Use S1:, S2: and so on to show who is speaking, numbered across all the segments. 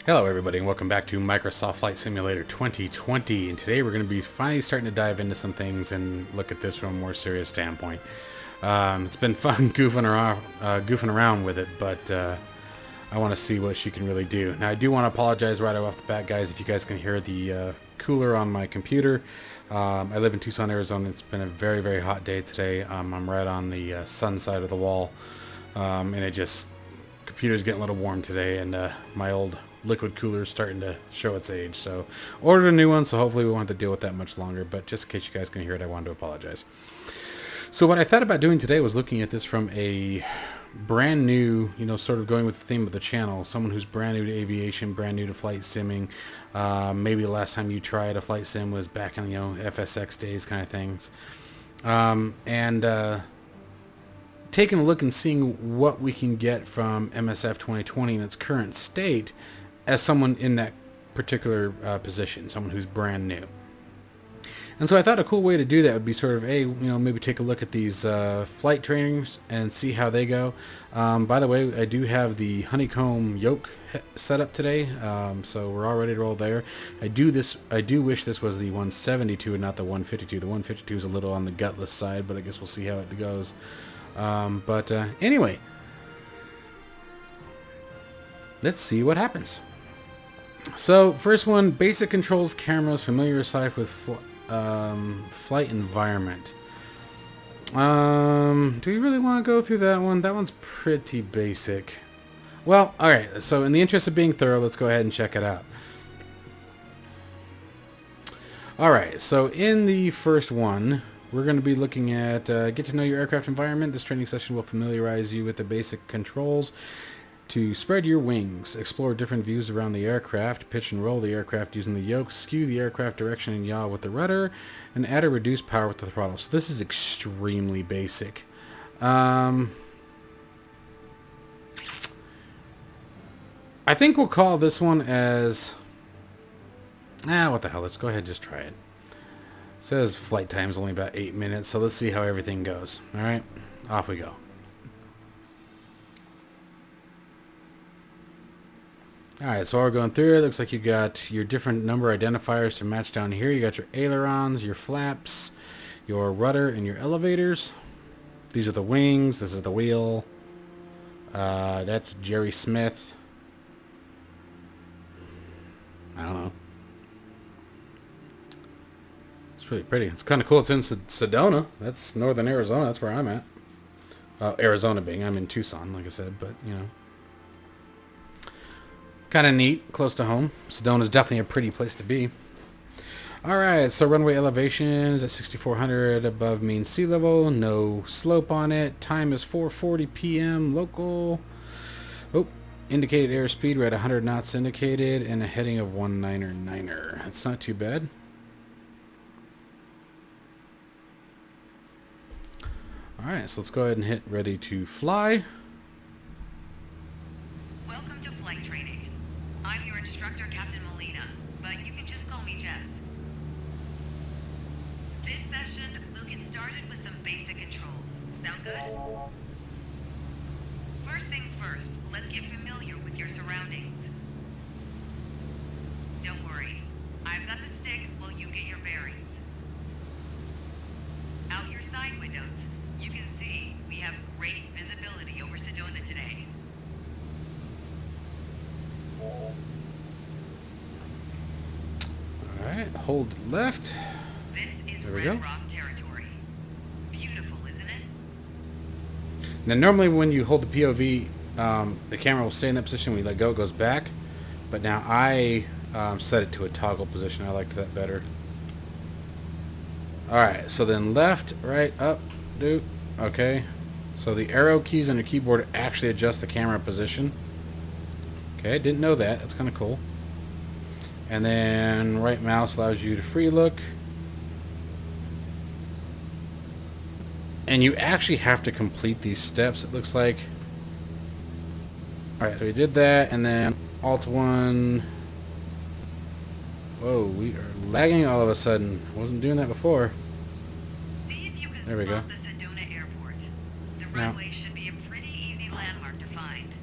S1: Hello everybody and welcome back to Microsoft Flight Simulator 2020, and today we're going to be finally starting to dive into some things and look at this from a more serious standpoint. It's been fun goofing around with it, but I want to see what she can really do. Now I do want to apologize right off the bat, guys, if you guys can hear the cooler on my computer. I live in Tucson, Arizona. It's been a very, very hot day today. I'm right on the sun side of the wall, and computer's getting a little warm today, and my old liquid cooler is starting to show its age. So ordered a new one, so hopefully we won't have to deal with that much longer. But just in case you guys can hear it, I wanted to apologize. So what I thought about doing today was looking at this from a brand new, sort of going with the theme of the channel. Someone who's brand new to aviation, brand new to flight simming. Maybe the last time you tried a flight sim was back in, FSX days kind of things. Taking a look and seeing what we can get from MSF 2020 in its current state as someone in that particular position, someone who's brand new. And so I thought a cool way to do that would be sort of maybe take a look at these flight trainings and see how they go. By the way, I do have the honeycomb yoke set up today, so we're all ready to roll there. I do wish this was the 172 and not the 152. The 152 is a little on the gutless side, but I guess we'll see how it goes. Anyway, let's see what happens. So first one, basic controls, cameras, familiar yourself with flight environment. Do we really want to go through that one? That one's pretty basic. Well, alright, so in the interest of being thorough, let's go ahead and check it out. Alright, so in the first one, we're going to be looking at get to know your aircraft environment. This training session will familiarize you with the basic controls to spread your wings, explore different views around the aircraft, pitch and roll the aircraft using the yoke, skew the aircraft direction and yaw with the rudder, and add or reduce power with the throttle. So this is extremely basic. I think we'll call this one as... what the hell, let's go ahead and just try it. It says flight time is only about 8 minutes, so let's see how everything goes. Alright, off we go. Alright, so while we're going through it, looks like you got your different number identifiers to match down here. You got your ailerons, your flaps, your rudder, and your elevators. These are the wings. This is the wheel. That's Jerry Smith. I don't know. It's really pretty. It's kind of cool. It's in Sedona. That's northern Arizona. That's where I'm at. Arizona being, I'm in Tucson, like I said, but, kind of neat, close to home. Sedona is definitely a pretty place to be. Alright, so runway elevation is at 6,400 above mean sea level. No slope on it. Time is 4:40 p.m. local. Oh, indicated airspeed. We're at 100 knots indicated and a heading of 199er. That's not too bad. Alright, so let's go ahead and hit ready to fly.
S2: Welcome to flight training. I'm your instructor, Captain Molina, but you can just call me Jess. This session, we'll get started with some basic controls. Sound good? First things first, let's get familiar with your surroundings. Don't worry, I've got the stick while you get your bearings. Out your side windows, you can see we have great visibility over Sedona today.
S1: Alright, hold left.
S2: This is
S1: There we
S2: Red
S1: go.
S2: Rock territory. Beautiful, isn't it?
S1: Now normally when you hold the POV, the camera will stay in that position. When you let go, it goes back. But now I set it to a toggle position. I liked that better. Alright, so then left, right, up, do. Okay. So the arrow keys on your keyboard actually adjust the camera position. Okay, didn't know that. That's kind of cool. And then right mouse allows you to free look. And you actually have to complete these steps, it looks like. Alright, so we did that, and then Alt 1. Whoa, we are lagging all of a sudden. Wasn't doing that before.
S2: See if you can
S1: There we go.
S2: spot the Sedona airport. The
S1: Now-
S2: runway should be a pretty easy landmark to find.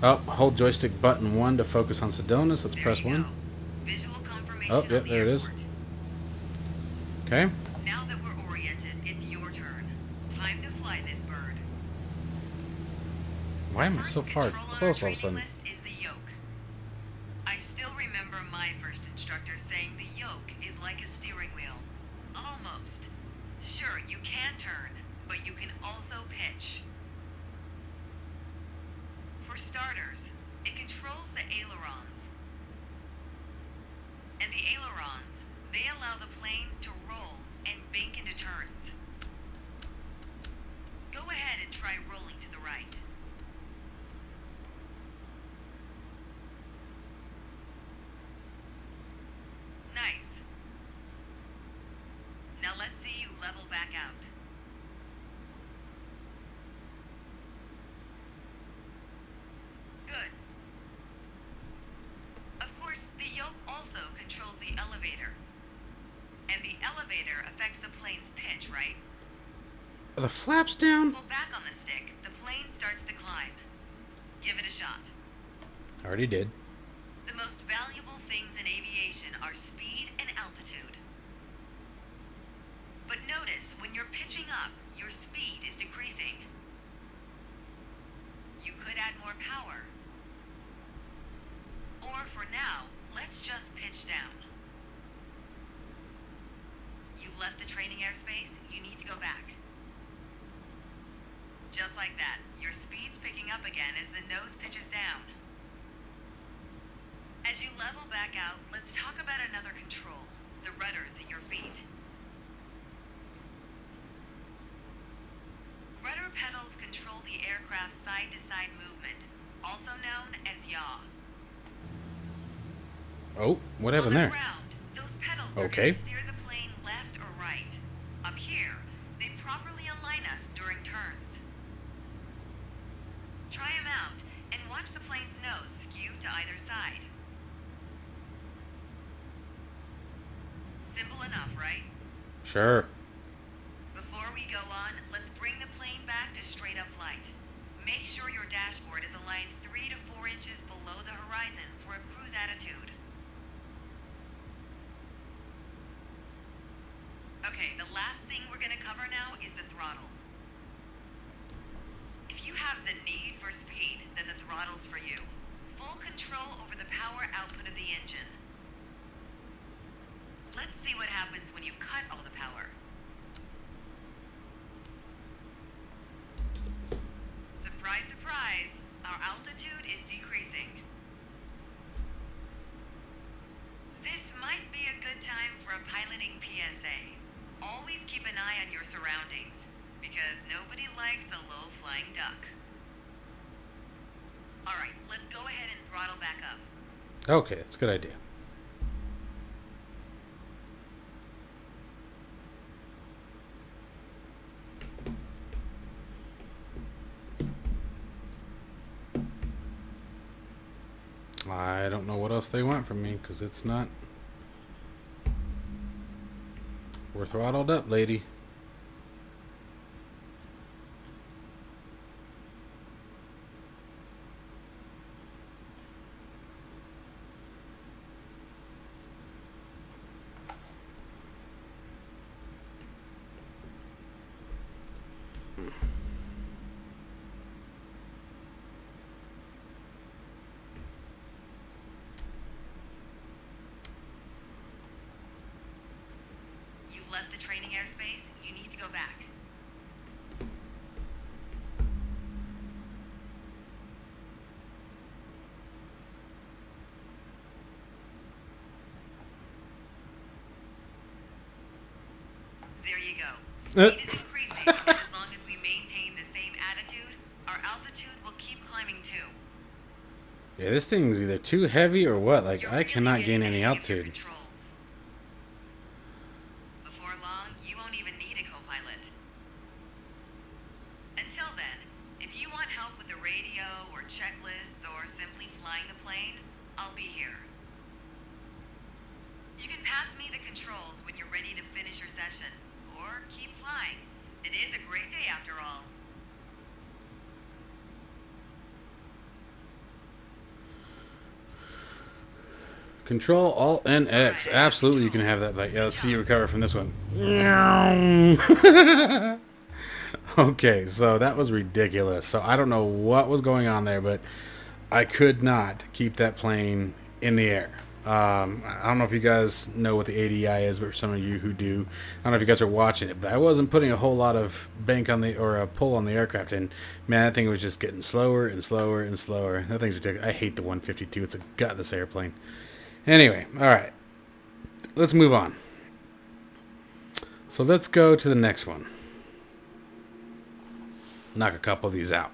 S1: Oh, hold joystick button 1 to focus on Sedonis. Let's
S2: There
S1: press
S2: you
S1: 1.
S2: go. Visual confirmation
S1: Oh,
S2: of
S1: yep,
S2: the
S1: there it is.
S2: airport.
S1: Okay.
S2: Now that we're oriented, it's your turn. Time to fly this bird.
S1: Why am I
S2: First
S1: so far
S2: control on our
S1: close all of a
S2: training
S1: sudden?
S2: list is the yoke. I still remember my first instructor saying the yoke is like a steering wheel. Almost. Sure, you can turn, but you can also pitch. For starters, it controls the ailerons. And the ailerons, they allow the plane to roll and bank into turns. Go ahead and try rolling to the right. Nice. Now let's see you level back out. Good. Of course, the yoke also controls the elevator. And the elevator affects the plane's pitch, right?
S1: Are the flaps down?
S2: Pull back on the stick, the plane starts to climb. Give it a shot.
S1: Already did.
S2: The most valuable things in aviation are speed and altitude. But notice, when you're pitching up, your speed is decreasing. You could add more power. Or for now, let's just pitch down. You left the training airspace, you need to go back. Just like that, your speed's picking up again as the nose pitches down. As you level back out, let's talk about another control, the rudders at your feet. Rudder pedals control the aircraft's side-to-side movement, also known as yaw.
S1: Oh, what happened
S2: On the
S1: there?
S2: ground, those pedals
S1: Okay.
S2: are going to steer the plane left or right. Up here, they properly align us during turns. Try them out and watch the plane's nose skew to either side. Simple enough, right?
S1: Sure.
S2: Before we go on, let's bring the plane back to straight-up flight. Make sure your dashboard is aligned 3 to 4 inches below the horizon for a cruise attitude. Okay, the last thing we're gonna cover now is the throttle. If you have the need for speed, then the throttle's for you. Full control over the power output of the engine. Let's see what happens when you cut all the power. Surprise, surprise, our altitude is decreasing. This might be a good time for a piloting PSA. Always keep an eye on your surroundings, because nobody likes a low-flying duck. Alright, let's go ahead and throttle back up.
S1: Okay, that's a good idea. I don't know what else they want from me, because it's not... We're throttled up, lady.
S2: You left the training airspace, you need to go back. There you go. Speed is increasing, and as long as we maintain the same attitude, our altitude will keep climbing too.
S1: Yeah, this thing's either too heavy or what. Like,
S2: You're
S1: I
S2: really
S1: cannot
S2: getting
S1: gain any
S2: the hang of your
S1: altitude.
S2: controls. Before long, you won't even need a co-pilot. Until then, if you want help with the radio or checklists or simply flying the plane, I'll be here. You can pass me the controls when you're ready to finish your session, or keep flying. It is a great day after all.
S1: Control, Alt, and X. Absolutely, you can have that. Like, yeah, let's see you recover from this one. Okay, so that was ridiculous. So I don't know what was going on there, but I could not keep that plane in the air. I don't know if you guys know what the ADI is, but for some of you who do, I don't know if you guys are watching it, but I wasn't putting a whole lot of bank on the, or a pull on the aircraft, and man, that thing was just getting slower and slower and slower. That thing's ridiculous. I hate the 152. It's a gutless airplane. Anyway, all right, let's move on. So let's go to the next one. Knock a couple of these out.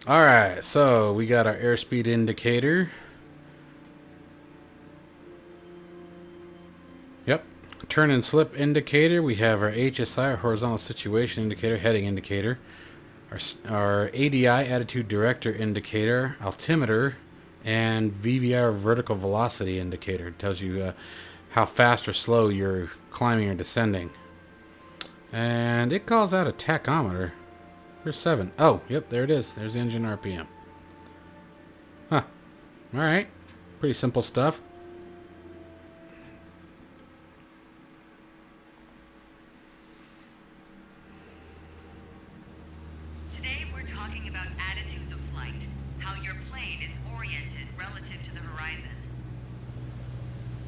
S1: Alright, so we got our airspeed indicator. Yep. Turn and slip indicator. We have our HSI, our horizontal situation indicator, heading indicator. Our ADI, attitude director indicator, altimeter, and VVR, vertical velocity indicator. It tells you how fast or slow you're climbing or descending. And it calls out a tachometer. Here's 7. Oh, yep, there it is. There's the engine RPM. Huh. Alright. Pretty simple stuff.
S2: Today we're talking about attitudes of flight, how your plane is oriented relative to the horizon.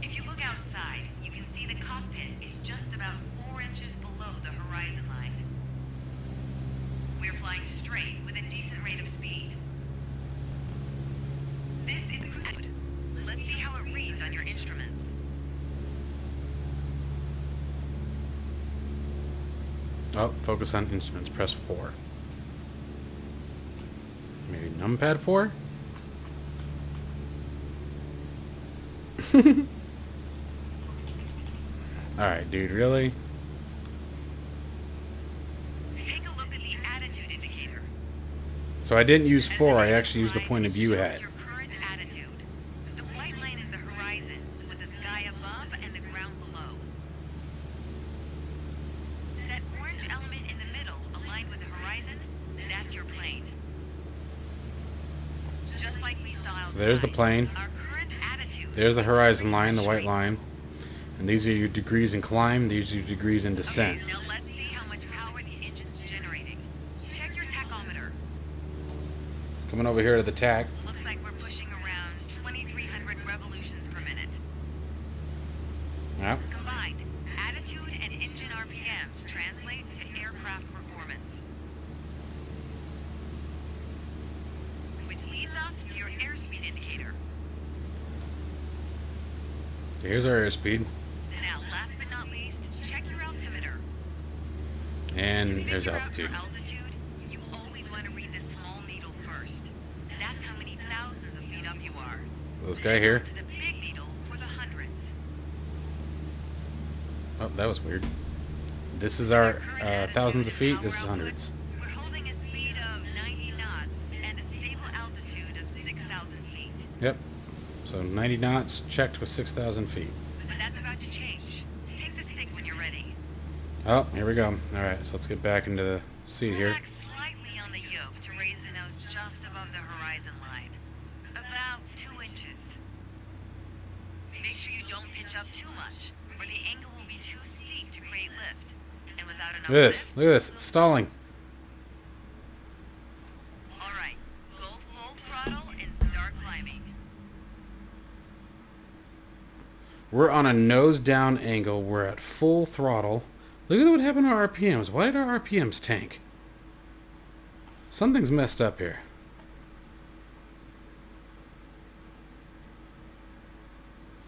S2: If you look outside, you can see the cockpit is just about 4 inches below the horizon line. We're flying straight with a decent rate of speed. This is cruise mode. Let's see how it reads on your instruments.
S1: Oh, focus on instruments. Press 4. Maybe numpad 4? Alright, dude, really?
S2: Take a look at the attitude indicator.
S1: So I didn't use 4, I actually used the point of view head.
S2: Your current attitude. The white line is the horizon, with the sky above and the ground below. That orange element in the middle, aligned with the horizon, that's your plane. Just like we saw outside,
S1: So there's the plane.
S2: our current attitude.
S1: There's the horizon line, the white line. And these are your degrees in climb, these are your degrees in descent.
S2: Okay, now let's see how much power the engine's generating. Check your tachometer.
S1: It's coming over here to the tack.
S2: Looks like we're pushing around 2,300 revolutions per minute.
S1: Yep.
S2: Combined, attitude and engine RPMs translate to aircraft performance. Which leads us to your airspeed indicator.
S1: Here's our airspeed.
S2: Now, last but not least, check your altimeter.
S1: And
S2: To
S1: there's
S2: figure out
S1: altitude.
S2: your altitude, you always want to read the small needle first. That's how many thousands of feet up you are.
S1: This guy here.
S2: To the big needle for the hundreds.
S1: Oh, that was weird. This is our thousands of feet. This is hundreds.
S2: We're holding a speed of 90 knots and a stable altitude of 6,000 feet.
S1: Yep. So 90 knots checked with 6,000 feet.
S2: But that's about to change. Take the stick when you're ready.
S1: Oh, here we go. Alright, so let's get back into the seat
S2: Pull
S1: here.
S2: back slightly on the yoke to raise the nose just above the horizon line. About 2 inches. Make sure you don't pitch up too much, or the angle will be too steep to create lift. And without enough
S1: Look at this.
S2: lift,
S1: Look at this. It's stalling.
S2: alright, go full throttle and start climbing.
S1: We're on a nose down angle. We're at full throttle. Look at what happened to our RPMs. Why did our RPMs tank? Something's messed up here.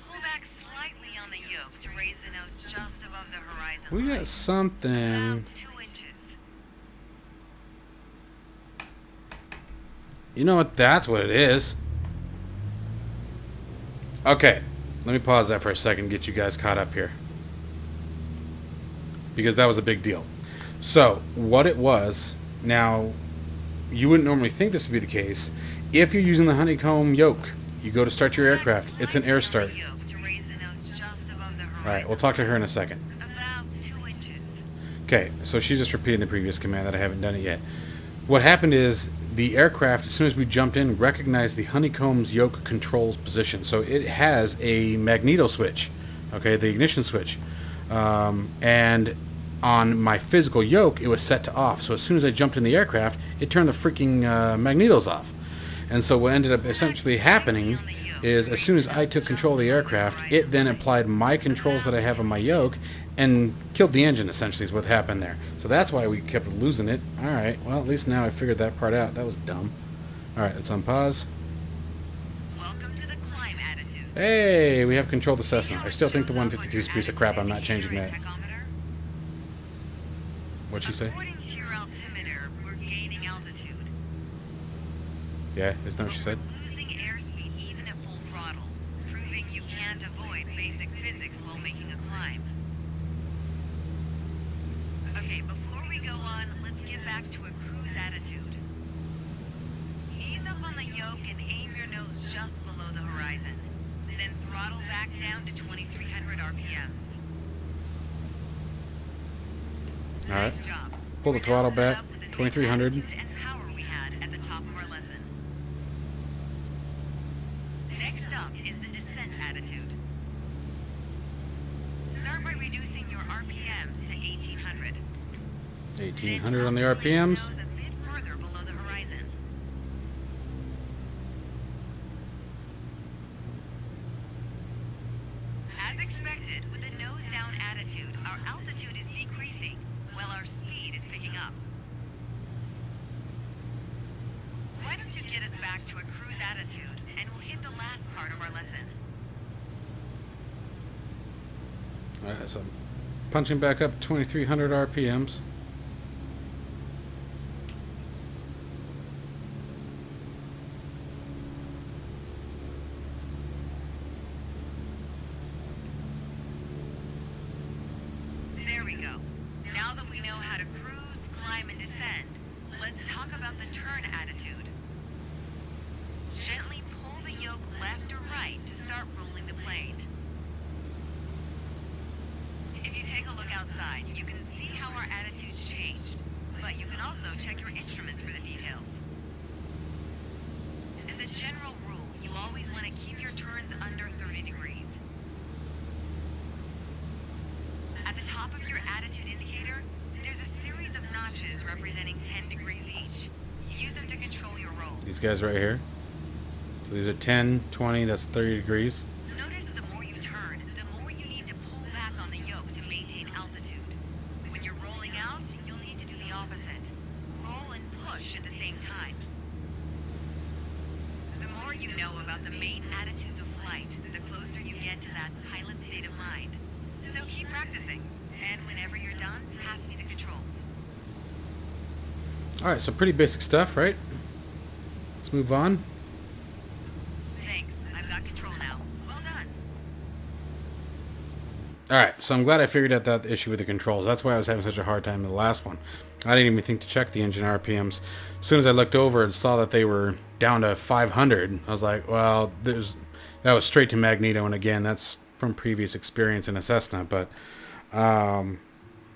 S2: Pull back slightly on the yoke to raise the nose just above the horizon
S1: We
S2: line.
S1: got something.
S2: About 2 inches.
S1: You know what? That's what it is. Okay. Let me pause that for a second, get you guys caught up here. Because that was a big deal. So, what it was, now, you wouldn't normally think this would be the case. If you're using the honeycomb yoke, you go to start your aircraft. It's an air start.
S2: To raise the nose just above the horizon.
S1: Alright, we'll talk to her in a second.
S2: About 2 inches.
S1: Okay, so she's just repeating the previous command that I haven't done it yet. What happened is the aircraft, as soon as we jumped in, recognized the honeycomb's yoke controls position. So it has a magneto switch, okay, the ignition switch. And on my physical yoke, it was set to off. So as soon as I jumped in the aircraft, it turned the freaking magnetos off. And so what ended up essentially happening is as soon as I took control of the aircraft, it then applied my controls that I have on my yoke and killed the engine, essentially, is what happened there. So that's why we kept losing it. Alright, well, at least now I figured that part out. That was dumb. Alright, let's unpause.
S2: Welcome to the climb attitude.
S1: Hey, we have control of the Cessna. I still think the 152 is a piece of crap. I'm not changing that. What'd she say?
S2: According to your altimeter, we're gaining altitude.
S1: Yeah, isn't that what she said?
S2: We're losing airspeed even at full throttle, proving you can't avoid basic physics while making a climb. Okay, before we go on, let's get back to a cruise attitude. Ease up on the yoke and aim your nose just below the horizon. Then throttle back down to 2300 RPMs.
S1: Alright.
S2: Nice job.
S1: Pull the throttle back, 2300.
S2: And power we had at the top of our lesson. Next up is the descent attitude. Start by reducing your RPMs to 1800.
S1: 1800 on the RPMs.
S2: Nose a bit further below the horizon. As expected, with a nose down attitude, our altitude is decreasing while our speed is picking up. Why don't you get us back to a cruise attitude and we'll hit the last part of our lesson.
S1: Alright, so punching back up 2300 RPMs.
S2: There we go. Now that we know how to cruise, climb, and descend, let's talk about the turn attitude. Gently pull the yoke left or right to start rolling the plane. If you take a look outside, you can see how our attitude's changed, but you can also check your instruments for the details. As a general rule, you always want to keep your turns under 30 degrees. At the top of your attitude indicator, there's a series of notches representing 10 degrees each. Use them to control your roll.
S1: These guys right here. So these are 10, 20, that's 30 degrees.
S2: Notice the more you turn, the more you need to pull back on the yoke to maintain altitude. When you're rolling out, you'll need to do the opposite. Roll and push at the same time. The more you know about the main attitudes of flight, the closer you get to that pilot state of mind. So keep practicing, and whenever you're done, pass me the controls.
S1: Alright, so pretty basic stuff, right? Let's move on.
S2: Thanks, I've got control now. Well done.
S1: Alright, so I'm glad I figured out that issue with the controls. That's why I was having such a hard time in the last one. I didn't even think to check the engine RPMs. As soon as I looked over and saw that they were down to 500, I was like, well, that was straight to magneto, and again, that's from previous experience in a Cessna, but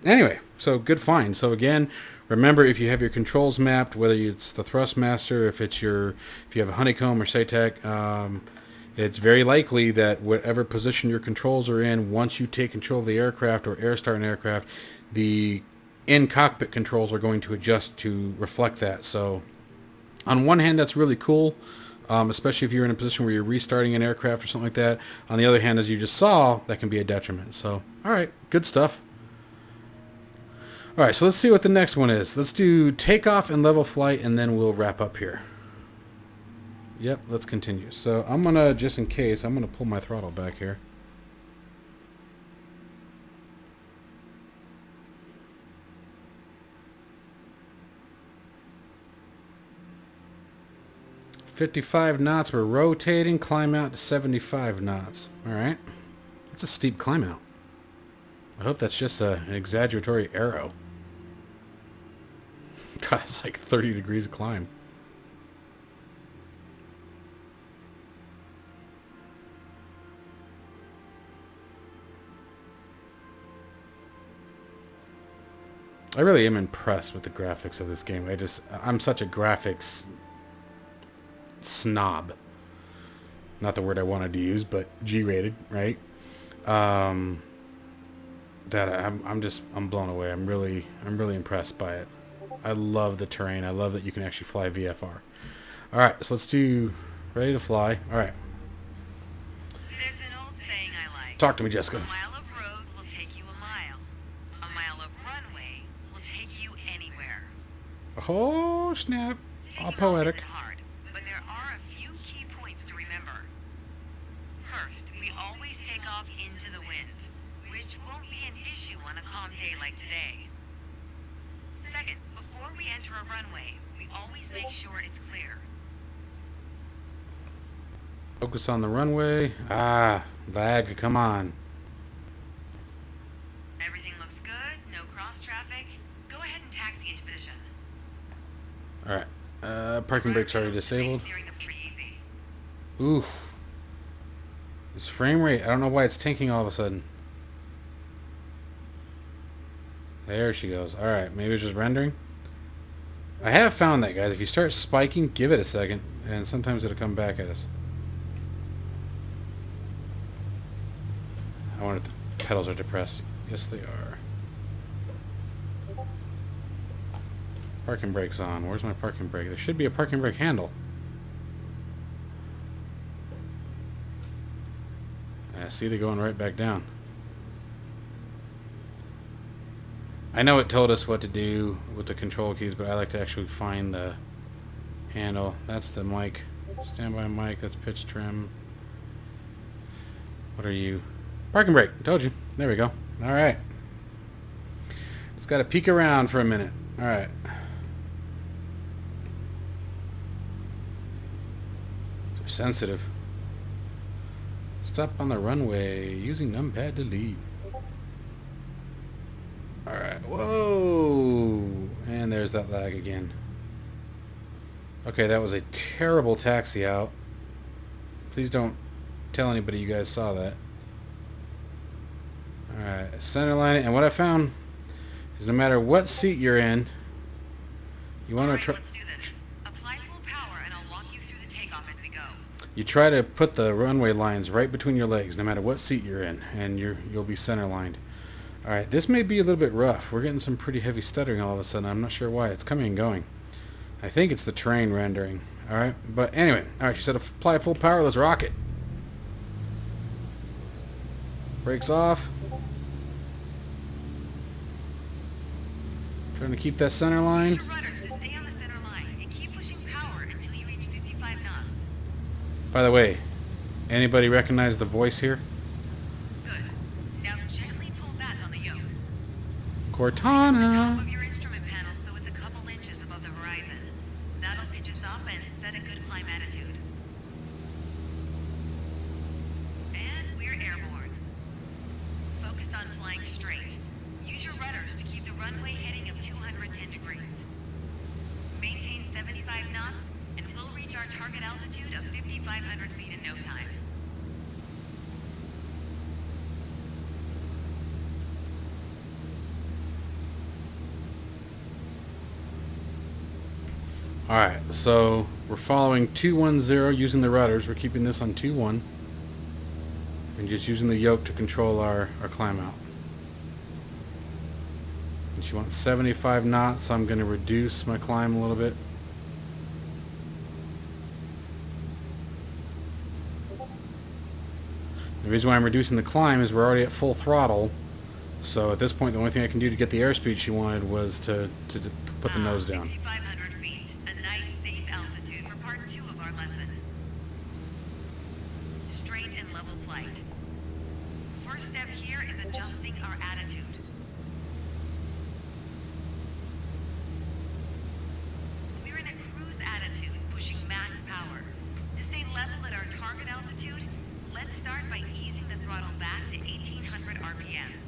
S1: anyway, so good find. So again, remember, if you have your controls mapped, whether it's the Thrustmaster, if you have a Honeycomb or SATEC, it's very likely that whatever position your controls are in, once you take control of the aircraft or air start an aircraft, the in-cockpit controls are going to adjust to reflect that. So on one hand, that's really cool, especially if you're in a position where you're restarting an aircraft or something like that. On the other hand, as you just saw, that can be a detriment. So, alright, good stuff. Alright, so let's see what the next one is. Let's do takeoff and level flight, and then we'll wrap up here. Yep, let's continue. So I'm going to, just in case, I'm going to pull my throttle back here. $55 knots, we're rotating, climb out to 75 knots. Alright. That's a steep climb out. I hope that's just an exaggeratory arrow. God, it's like 30 degrees of climb. I really am impressed with the graphics of this game. I'm such a graphics snob. Not the word I wanted to use, but G-rated, right? That I'm blown away. I'm really impressed by it. I love the terrain. I love that you can actually fly VFR. All right, so let's do ready to fly. All right.
S2: There's an old saying I like.
S1: Talk to me, Jessica.
S2: A mile of road will take you a mile. A mile of runway will take you anywhere.
S1: Oh, snap. All
S2: Taking off
S1: poetic.
S2: isn't hard, but there are a few key points to remember. First, we always take off into the wind, which won't be an issue on a calm day like today. Second, before we enter a runway, we always make sure it's clear.
S1: Focus on the runway. Ah, lag, come on.
S2: Everything looks good, no cross traffic. Go ahead and taxi into position.
S1: All right. Parking brake's already disabled.
S2: Steering up pretty easy.
S1: Oof. This frame rate, I don't know why it's tanking all of a sudden. There she goes. All right, maybe it's just rendering. I have found that, guys. If you start spiking, give it a second, and sometimes it'll come back at us. I wonder if the pedals are depressed. Yes, they are. Parking brake's on. Where's my parking brake? There should be a parking brake handle. I see they're going right back down. I know it told us what to do with the control keys, but I like to actually find the handle. That's the mic. Standby mic. That's pitch trim. What are you? Parking brake. Told you. There we go. All right. Just got to peek around for a minute. All right. They're sensitive. Stop on the runway using numpad to lead. Alright, whoa! And there's that lag again. Okay, that was a terrible taxi out. Please don't tell anybody you guys saw that. Alright, center line it. And what I found is no matter what seat you're in, you want to try...
S2: Let's do this. Apply full power and I'll walk you through the takeoff as we go.
S1: You try to put the runway lines right between your legs, no matter what seat you're in, and you'll be center lined. Alright, this may be a little bit rough. We're getting some pretty heavy stuttering all of a sudden. I'm not sure why. It's coming and going. I think it's the terrain rendering. Alright, but anyway. Alright, she said apply full power. Let's rock it. Brakes off. Trying to keep that center line.
S2: Use your rudders to stay on the center line and keep pushing power until you reach 55 knots.
S1: By the way, anybody recognize the voice here?
S2: Good. Now gently pull back on the yoke.
S1: Cortana.
S2: Top of your instrument panel so it's a couple inches above the horizon. That'll pitch us up and set a good climb attitude. And we're airborne. Focus on flying straight. Use your rudders to keep the runway heading of 210 degrees. Maintain 75 knots and we'll reach our target altitude of 5,500 feet in no time.
S1: Alright, so we're following 210 using the rudders. We're keeping this on 2-1. And just using the yoke to control our climb out. And she wants 75 knots, so I'm going to reduce my climb a little bit. The reason why I'm reducing the climb is we're already at full throttle. So at this point, the only thing I can do to get the airspeed she wanted was to put the nose down.
S2: 5,500 feet, a nice safe altitude for part 2 of our lesson. Straight and level flight. First step here is adjusting our attitude. We're in a cruise attitude, pushing max power. To stay level at our target altitude, let's start by easing the throttle back to 1,800 RPMs.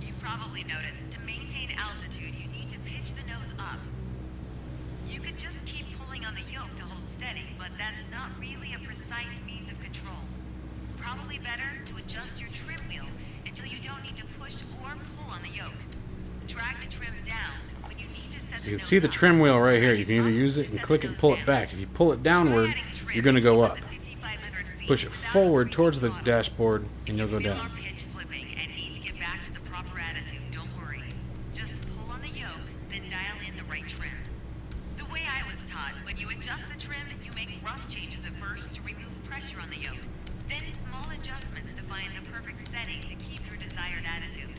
S2: You've probably noticed, to maintain altitude, you need to pitch the nose up. You could just keep pulling on the yoke to hold steady, but that's not really a precise means of control. Probably better to adjust your trim wheel until you don't need to push or pull on the yoke. Drag the trim down when you need to set
S1: So you can see the trim wheel right here. You can either use it and click it and pull it back. If you pull it downward, you're going to go up. Push it forward towards the dashboard and you'll go down.
S2: Pitch slipping and need to get back to the proper attitude, don't worry. Just pull on the yoke, then dial in the right trim. The way I was taught, when you adjust the trim, you make rough changes at first to remove pressure on the yoke. Then small adjustments to find the perfect setting to keep your desired attitude.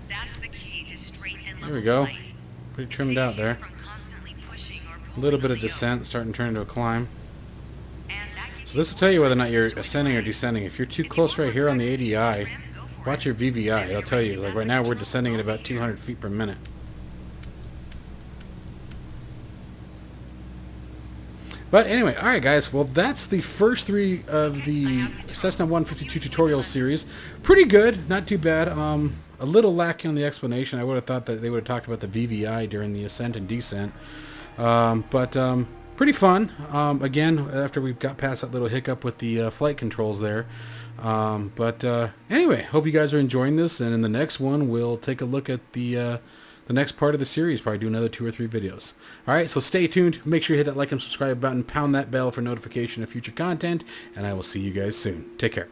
S2: That's the key to straight and level
S1: There we go.
S2: flight.
S1: Pretty trimmed out there.
S2: From constantly pushing or
S1: A
S2: pulling
S1: little bit
S2: on
S1: of
S2: the yoke.
S1: descent, starting to turn into a climb.
S2: And that gives
S1: So this will tell you whether or not you're ascending or descending. If you're too close right here on the ADI, watch your VVI. It'll tell you. Like right now we're descending at about 200 feet per minute. But anyway, alright guys, well that's the first 3 of the Cessna 152 tutorial series. Pretty good, not too bad. A little lacking on the explanation. I would have thought that they would have talked about the VVI during the ascent and descent. But pretty fun. Again, after we got past that little hiccup with the flight controls there. Anyway, hope you guys are enjoying this, and in the next one we'll take a look at the next part of the series. Probably do another 2 or 3 videos. Alright, so stay tuned. Make sure you hit that like and subscribe button. Pound that bell for notification of future content. And I will see you guys soon. Take care.